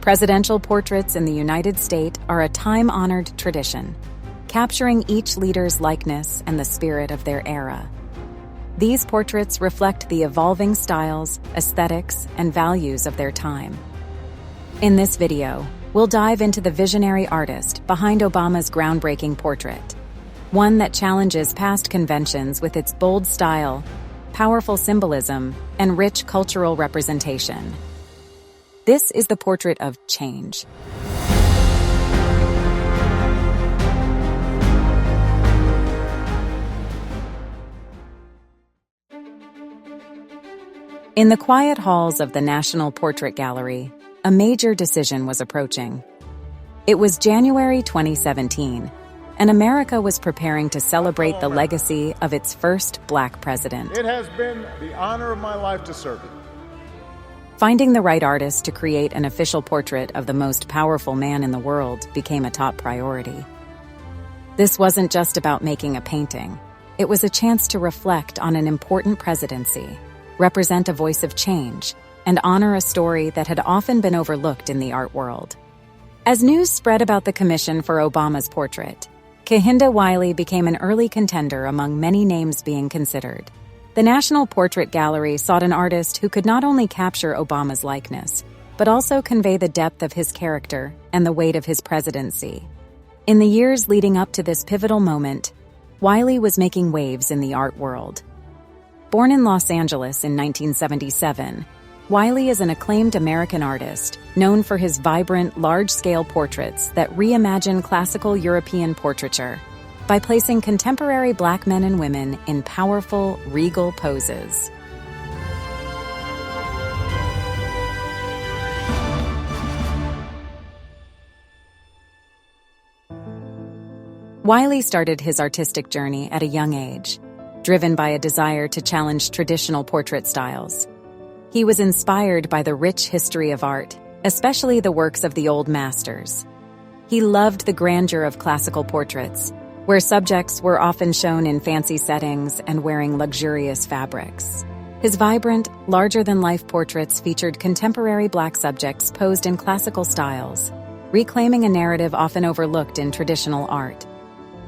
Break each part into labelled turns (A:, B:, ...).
A: Presidential portraits in the United States are a time-honored tradition, capturing each leader's likeness and the spirit of their era. These portraits reflect the evolving styles, aesthetics, and values of their time. In this video, we'll dive into the visionary artist behind Obama's groundbreaking portrait, one that challenges past conventions with its bold style, powerful symbolism, and rich cultural representation. This is the portrait of change. In the quiet halls of the National Portrait Gallery, a major decision was approaching. It was January 2017, and America was preparing to celebrate the legacy of its first Black president.
B: It has been the honor of my life to serve you.
A: Finding the right artist to create an official portrait of the most powerful man in the world became a top priority. This wasn't just about making a painting. It was a chance to reflect on an important presidency, represent a voice of change, and honor a story that had often been overlooked in the art world. As news spread about the commission for Obama's portrait, Kehinde Wiley became an early contender among many names being considered. The National Portrait Gallery sought an artist who could not only capture Obama's likeness, but also convey the depth of his character and the weight of his presidency. In the years leading up to this pivotal moment, Wiley was making waves in the art world. Born in Los Angeles in 1977, Wiley is an acclaimed American artist known for his vibrant, large-scale portraits that reimagine classical European portraiture by placing contemporary Black men and women in powerful, regal poses. Wiley started his artistic journey at a young age, driven by a desire to challenge traditional portrait styles. He was inspired by the rich history of art, especially the works of the old masters. He loved the grandeur of classical portraits, where subjects were often shown in fancy settings and wearing luxurious fabrics. His vibrant, larger-than-life portraits featured contemporary Black subjects posed in classical styles, reclaiming a narrative often overlooked in traditional art.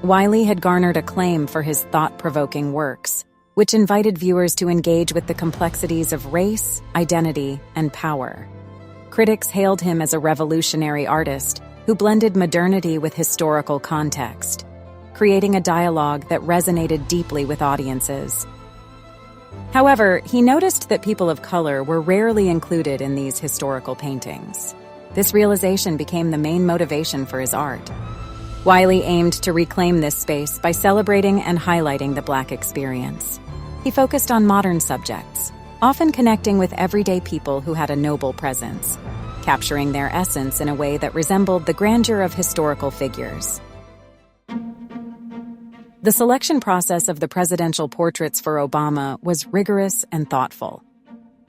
A: Wiley had garnered acclaim for his thought-provoking works, which invited viewers to engage with the complexities of race, identity, and power. Critics hailed him as a revolutionary artist who blended modernity with historical context, creating a dialogue that resonated deeply with audiences. However, he noticed that people of color were rarely included in these historical paintings. This realization became the main motivation for his art. Wiley aimed to reclaim this space by celebrating and highlighting the Black experience. He focused on modern subjects, often connecting with everyday people who had a noble presence, capturing their essence in a way that resembled the grandeur of historical figures. The selection process of the presidential portraits for Obama was rigorous and thoughtful.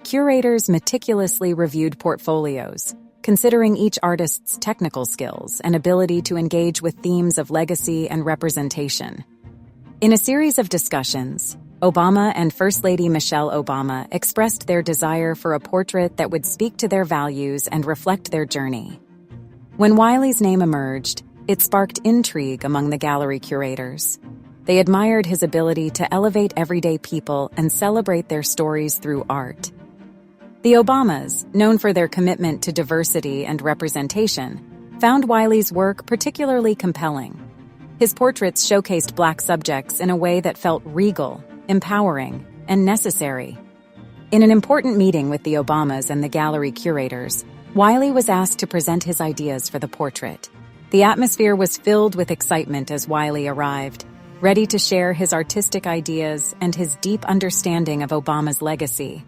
A: Curators meticulously reviewed portfolios, considering each artist's technical skills and ability to engage with themes of legacy and representation. In a series of discussions, Obama and First Lady Michelle Obama expressed their desire for a portrait that would speak to their values and reflect their journey. When Wiley's name emerged, it sparked intrigue among the gallery curators. They admired his ability to elevate everyday people and celebrate their stories through art. The Obamas, known for their commitment to diversity and representation, found Wiley's work particularly compelling. His portraits showcased Black subjects in a way that felt regal, empowering, and necessary. In an important meeting with the Obamas and the gallery curators, Wiley was asked to present his ideas for the portrait. The atmosphere was filled with excitement as Wiley arrived, ready to share his artistic ideas and his deep understanding of Obama's legacy.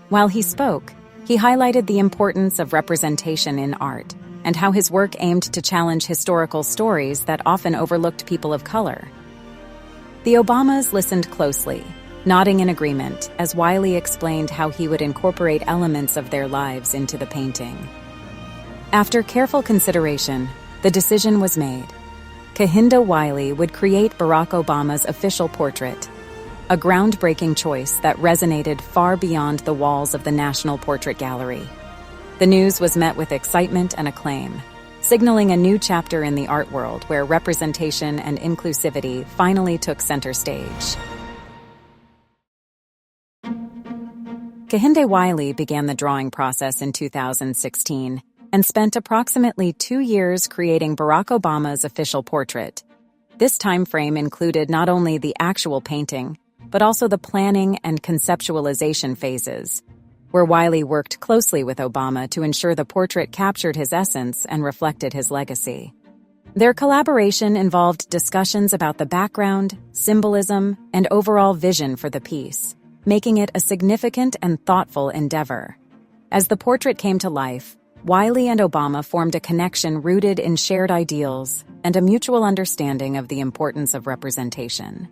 A: While he spoke, he highlighted the importance of representation in art and how his work aimed to challenge historical stories that often overlooked people of color. The Obamas listened closely, nodding in agreement as Wiley explained how he would incorporate elements of their lives into the painting. After careful consideration, the decision was made. Kehinde Wiley would create Barack Obama's official portrait, a groundbreaking choice that resonated far beyond the walls of the National Portrait Gallery. The news was met with excitement and acclaim, signaling a new chapter in the art world where representation and inclusivity finally took center stage. Kehinde Wiley began the drawing process in 2016 and spent approximately 2 years creating Barack Obama's official portrait. This time frame included not only the actual painting, but also the planning and conceptualization phases, where Wiley worked closely with Obama to ensure the portrait captured his essence and reflected his legacy. Their collaboration involved discussions about the background, symbolism, and overall vision for the piece, making it a significant and thoughtful endeavor. As the portrait came to life, Wiley and Obama formed a connection rooted in shared ideals and a mutual understanding of the importance of representation.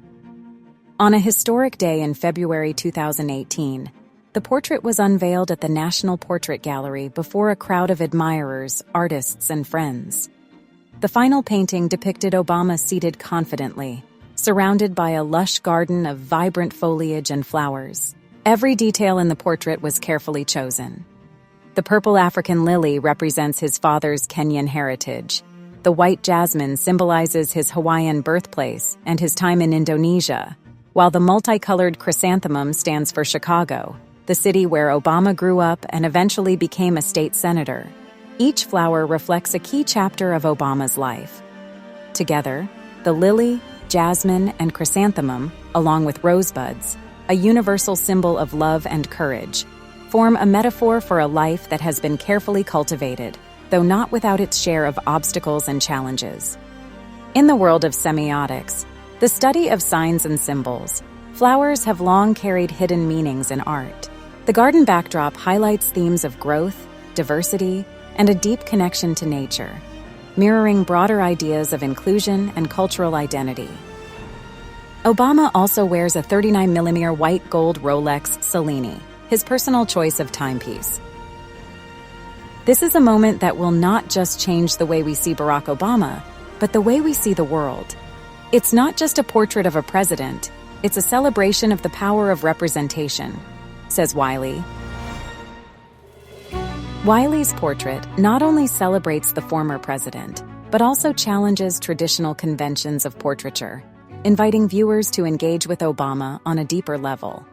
A: On a historic day in February 2018, the portrait was unveiled at the National Portrait Gallery before a crowd of admirers, artists, and friends. The final painting depicted Obama seated confidently, surrounded by a lush garden of vibrant foliage and flowers. Every detail in the portrait was carefully chosen. The purple African lily represents his father's Kenyan heritage. The white jasmine symbolizes his Hawaiian birthplace and his time in Indonesia, while the multicolored chrysanthemum stands for Chicago, the city where Obama grew up and eventually became a state senator. Each flower reflects a key chapter of Obama's life. Together, the lily, jasmine, and chrysanthemum, along with rosebuds, a universal symbol of love and courage, form a metaphor for a life that has been carefully cultivated, though not without its share of obstacles and challenges. In the world of semiotics, the study of signs and symbols, flowers have long carried hidden meanings in art. The garden backdrop highlights themes of growth, diversity, and a deep connection to nature, mirroring broader ideas of inclusion and cultural identity. Obama also wears a 39mm white gold Rolex Cellini, his personal choice of timepiece. This is a moment that will not just change the way we see Barack Obama, but the way we see the world. It's not just a portrait of a president, it's a celebration of the power of representation, says Wiley. Wiley's portrait not only celebrates the former president, but also challenges traditional conventions of portraiture, inviting viewers to engage with Obama on a deeper level.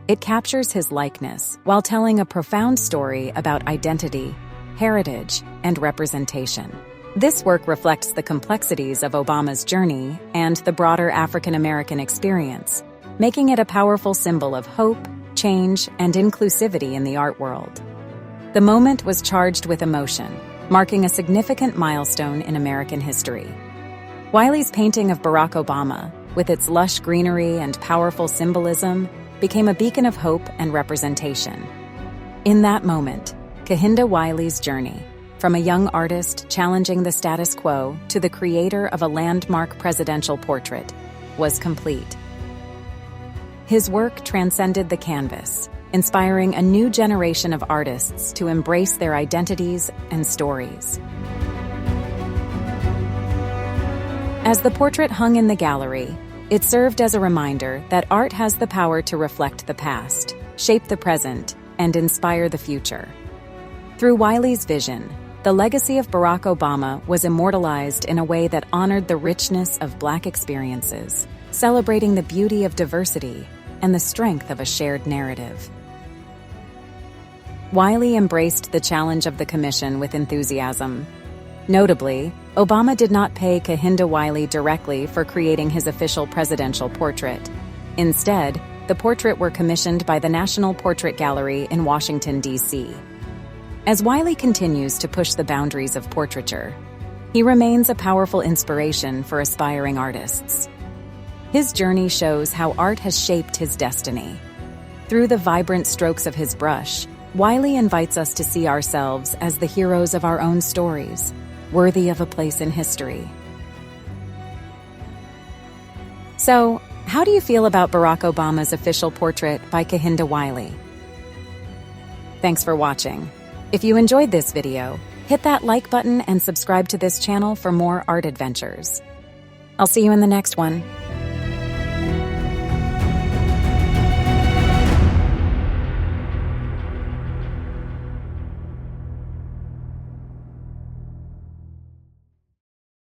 A: It captures his likeness while telling a profound story about identity, heritage, and representation. This work reflects the complexities of Obama's journey and the broader African-American experience, making it a powerful symbol of hope, change, and inclusivity in the art world. The moment was charged with emotion, marking a significant milestone in American history. Wiley's painting of Barack Obama, with its lush greenery and powerful symbolism, became a beacon of hope and representation. In that moment, Kehinde Wiley's journey, from a young artist challenging the status quo to the creator of a landmark presidential portrait, was complete. His work transcended the canvas, inspiring a new generation of artists to embrace their identities and stories. As the portrait hung in the gallery, it served as a reminder that art has the power to reflect the past, shape the present, and inspire the future. Through Wiley's vision, the legacy of Barack Obama was immortalized in a way that honored the richness of Black experiences, celebrating the beauty of diversity and the strength of a shared narrative. Wiley embraced the challenge of the commission with enthusiasm. Notably, Obama did not pay Kehinde Wiley directly for creating his official presidential portrait. Instead, the portrait were commissioned by the National Portrait Gallery in Washington, D.C. As Wiley continues to push the boundaries of portraiture, he remains a powerful inspiration for aspiring artists. His journey shows how art has shaped his destiny. Through the vibrant strokes of his brush, Wiley invites us to see ourselves as the heroes of our own stories, worthy of a place in history. So, how do you feel about Barack Obama's official portrait by Kehinde Wiley? Thanks for watching. If you enjoyed this video, hit that like button and subscribe to this channel for more art adventures. I'll see you in the next one.